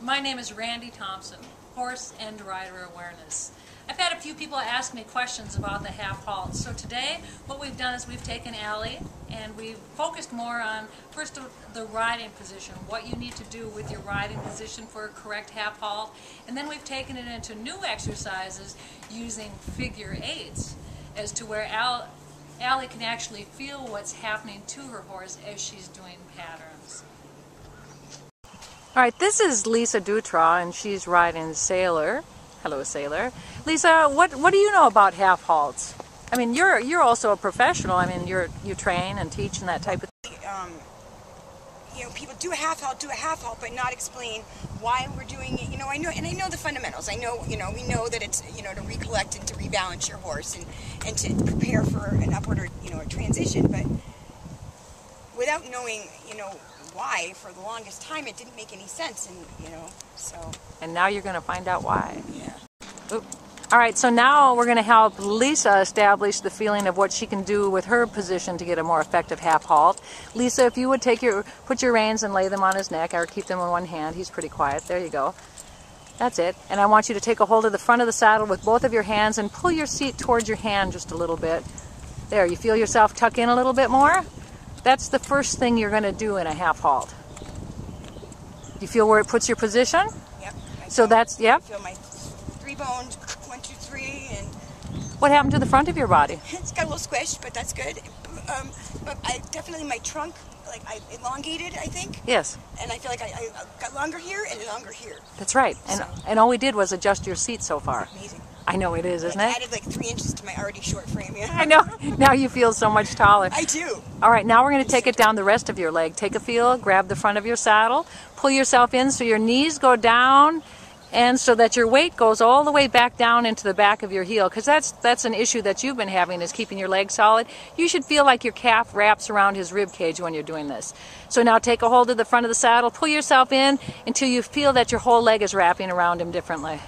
My name is Randy Thompson, Horse and Rider Awareness. I've had a few people ask me questions about the half halt. So today what we've done is we've taken Allie and we've focused more on first the riding position, what you need to do with your riding position for a correct half halt, and then we've taken it into new exercises using figure eights as to where Allie can actually feel what's happening to her horse as she's doing patterns. All right, this is Lisa Dutra, and she's riding Sailor. Hello, Sailor. Lisa, what do you know about half halts? I mean, you're also a professional. I mean, you train and teach and that type of thing. People do a half halt, but not explain why we're doing it. I know the fundamentals. I know, we know that it's, to recollect and to rebalance your horse and to prepare for an upward or, a transition. But without knowing, why, for the longest time, it didn't make any sense, and so. And now you're going to find out why. Yeah. Oop. All right, so now we're going to help Lisa establish the feeling of what she can do with her position to get a more effective half halt. Lisa, if you would put your reins and lay them on his neck, or keep them in one hand. He's pretty quiet. There you go. That's it. And I want you to take a hold of the front of the saddle with both of your hands and pull your seat towards your hand just a little bit. There, you feel yourself tuck in a little bit more? That's the first thing you're going to do in a half halt. Do you feel where it puts your position? Yep. So that's, yep. I feel my 3 bones, 1, 2, 3, and... What happened to the front of your body? It's got a little squish, but that's good. But my trunk, I elongated, I think. Yes. And I feel like I got longer here and longer here. That's right. And all we did was adjust your seat so far. Amazing. I know it is, isn't it? I added 3 inches to my already short frame. Yeah. I know. Now you feel so much taller. I do. All right, now we're going to take it down the rest of your leg. Take a feel, grab the front of your saddle, pull yourself in so your knees go down, and so that your weight goes all the way back down into the back of your heel, because that's an issue that you've been having, is keeping your leg solid. You should feel like your calf wraps around his rib cage when you're doing this. So now take a hold of the front of the saddle, pull yourself in until you feel that your whole leg is wrapping around him differently.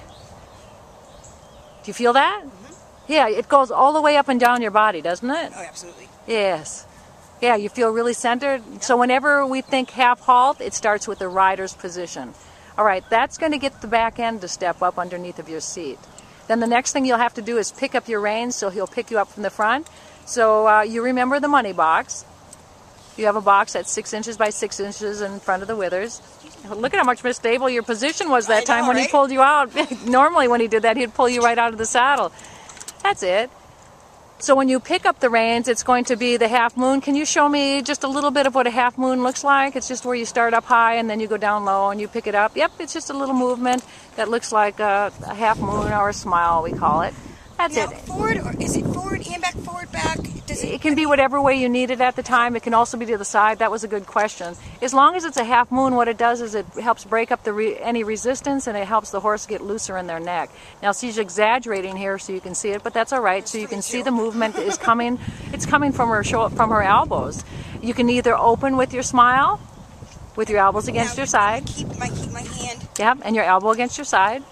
Do you feel that? Mm-hmm. Yeah, it goes all the way up and down your body, doesn't it? Oh, absolutely. Yes. Yeah, you feel really centered. Yep. So whenever we think half halt, it starts with the rider's position. All right, that's going to get the back end to step up underneath of your seat. Then the next thing you'll have to do is pick up your reins, so he'll pick you up from the front. So you remember the money box. You have a box that's 6 inches by 6 inches in front of the withers. Look at how much more stable your position was that time when he pulled you out. Normally when he did that, he'd pull you right out of the saddle. That's it. So when you pick up the reins, it's going to be the half moon. Can you show me just a little bit of what a half moon looks like? It's just where you start up high and then you go down low and you pick it up. Yep, it's just a little movement that looks like a half moon, or a smile, we call it. That's now, it. Forward, or is it forward and back, forward, back? It can be whatever way you need it at the time. It can also be to the side. That was a good question. As long as it's a half moon, what it does is it helps break up any resistance, and it helps the horse get looser in their neck. Now, she's exaggerating here so you can see it, but that's all right. So you can see the movement is coming. It's coming from her elbows. You can either open with your smile, with your elbows against your side. Keep my hand. Yep, and your elbow against your side.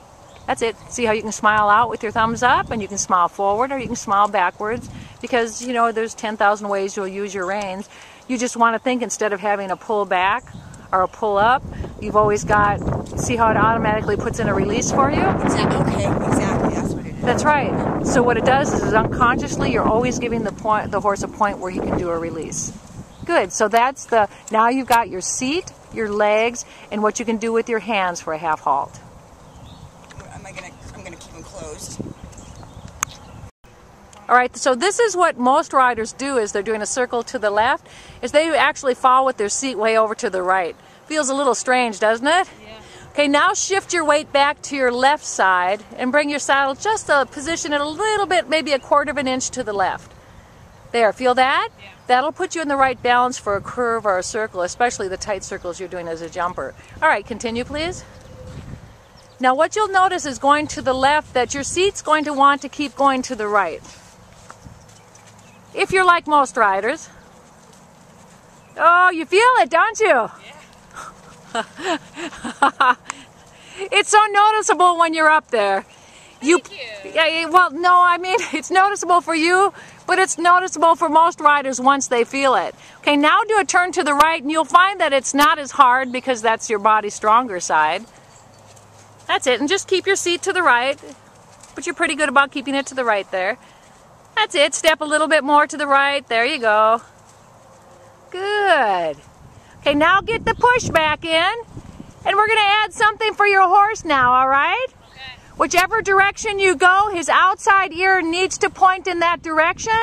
That's it. See how you can smile out with your thumbs up, and you can smile forward or you can smile backwards, because there's 10,000 ways you'll use your reins. You just want to think, instead of having a pull back or a pull up, you've always got, see how it automatically puts in a release for you? Exactly. Okay, exactly. That's what it is. That's right. So what it does is unconsciously you're always giving the horse a point where he can do a release. Good. So that's now you've got your seat, your legs, and what you can do with your hands for a half halt. I'm gonna keep them closed. All right, so this is what most riders do is they're doing a circle to the left, is they actually fall with their seat way over to the right. Feels a little strange, doesn't it? Yeah. Okay, now shift your weight back to your left side and bring your saddle just to position it a little bit, maybe 1/4 of an inch to the left. There, feel that? Yeah. That'll put you in the right balance for a curve or a circle, especially the tight circles you're doing as a jumper. All right, continue, please. Now what you'll notice is going to the left that your seat's going to want to keep going to the right. If you're like most riders. Oh, you feel it, don't you? Yeah. It's so noticeable when you're up there. Thank you. Yeah, well, no, I mean, it's noticeable for you, but it's noticeable for most riders once they feel it. Okay, now do a turn to the right, and you'll find that it's not as hard because that's your body's stronger side. That's it, and just keep your seat to the right. But you're pretty good about keeping it to the right there. That's it, step a little bit more to the right. There you go. Good. Okay, now get the push back in. And we're going to add something for your horse now, all right? Okay. Whichever direction you go, his outside ear needs to point in that direction.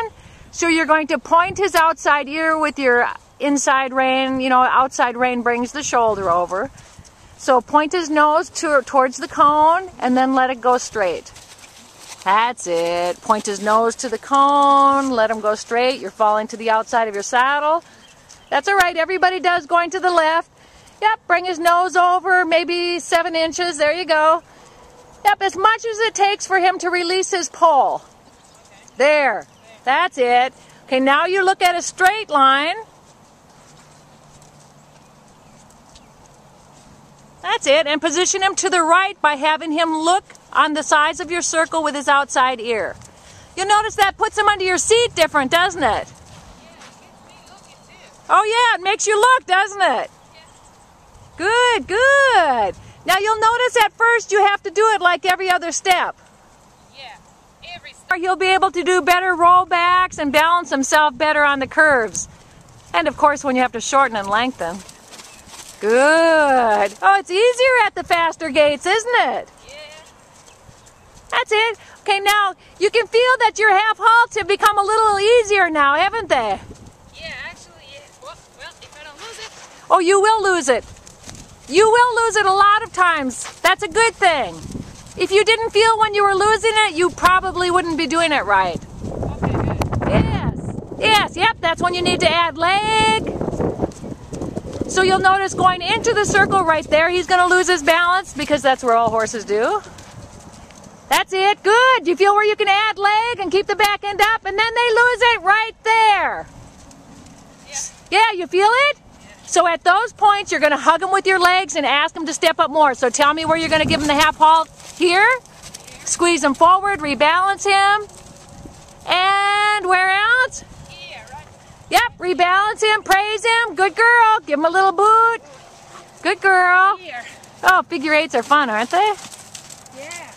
So you're going to point his outside ear with your inside rein. You know, outside rein brings the shoulder over. So point his nose towards the cone and then let it go straight. That's it. Point his nose to the cone, let him go straight. You're falling to the outside of your saddle. That's all right. Everybody does, going to the left. Yep, bring his nose over, maybe 7 inches. There you go. Yep, as much as it takes for him to release his pole. Okay. There. That's it. Okay, now you look at a straight line. That's it, and position him to the right by having him look on the size of your circle with his outside ear. You'll notice that puts him under your seat different, doesn't it? Yeah, it gets me looking too. Oh yeah, it makes you look, doesn't it? Yeah. Good, good. Now you'll notice at first you have to do it like every other step. Yeah, every step. Or he'll be able to do better rollbacks and balance himself better on the curves. And of course when you have to shorten and lengthen. Good. Oh, it's easier at the faster gaits, isn't it? Yeah. That's it. Okay, now you can feel that your half halts have become a little easier now, haven't they? Yeah, actually, yeah. Well, if I don't lose it. Oh, you will lose it. You will lose it a lot of times. That's a good thing. If you didn't feel when you were losing it, you probably wouldn't be doing it right. Okay, good. Yes. Yes, yep, that's when you need to add leg. So you'll notice going into the circle right there, he's going to lose his balance because that's where all horses do. That's it. Good. You feel where you can add leg and keep the back end up, and then they lose it right there. Yeah. Yeah, you feel it? Yeah. So at those points, you're going to hug him with your legs and ask him to step up more. So tell me where you're going to give him the half halt. Here. Squeeze him forward, rebalance him. And where else? Yeah, right. Yep, rebalance him, praise him. Good girl. Give him a little boot. Good girl. Here. Oh, figure eights are fun, aren't they? Yeah.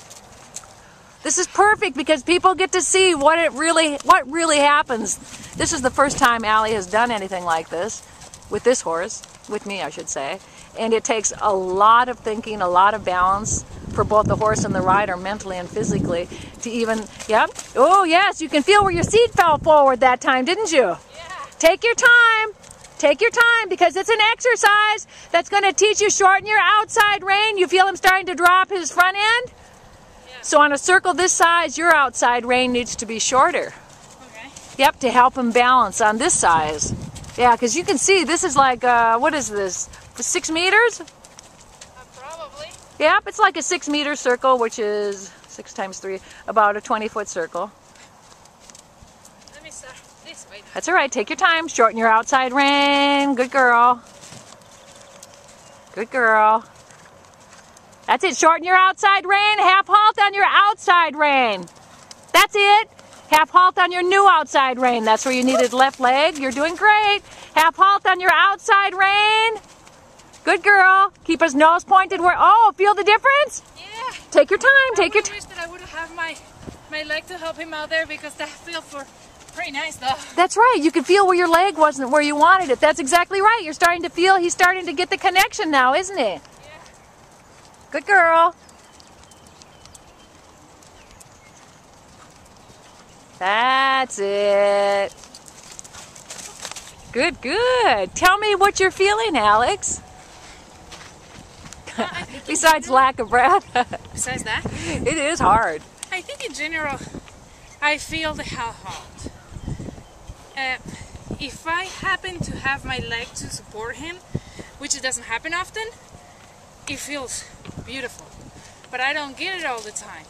This is perfect because people get to see what really happens. This is the first time Allie has done anything like this with this horse, with me I should say. And it takes a lot of thinking, a lot of balance for both the horse and the rider, mentally and physically, to even, yep. Oh yes, you can feel where your seat fell forward that time, didn't you? Yeah. Take your time. Take your time because it's an exercise that's going to teach you shorten your outside rein. You feel him starting to drop his front end? Yeah. So on a circle this size, your outside rein needs to be shorter. Okay. Yep, to help him balance on this size. Yeah, because you can see this is like, what is this, 6 meters? Probably. Yep, it's like a 6 meter circle, which is 6 times 3, about a 20-foot circle. Let me start this way. That's all right, take your time, shorten your outside rein. Good girl. Good girl. That's it, shorten your outside rein, half halt on your outside rein. That's it. Half halt on your new outside rein. That's where you needed left leg. You're doing great. Half halt on your outside rein. Good girl. Keep his nose pointed where, oh, feel the difference? Yeah. Take your time, take your I time. wish that I would have my leg to help him out there because that feels pretty nice though. That's right. You can feel where your leg wasn't where you wanted it. That's exactly right. You're starting to feel, he's starting to get the connection now, isn't he? Yeah. Good girl. That's it. Good, good. Tell me what you're feeling, Alex. Besides lack of breath. Besides that, It is hard. I think in general, I feel the half halt. If I happen to have my leg to support him, which it doesn't happen often, it feels beautiful. But I don't get it all the time.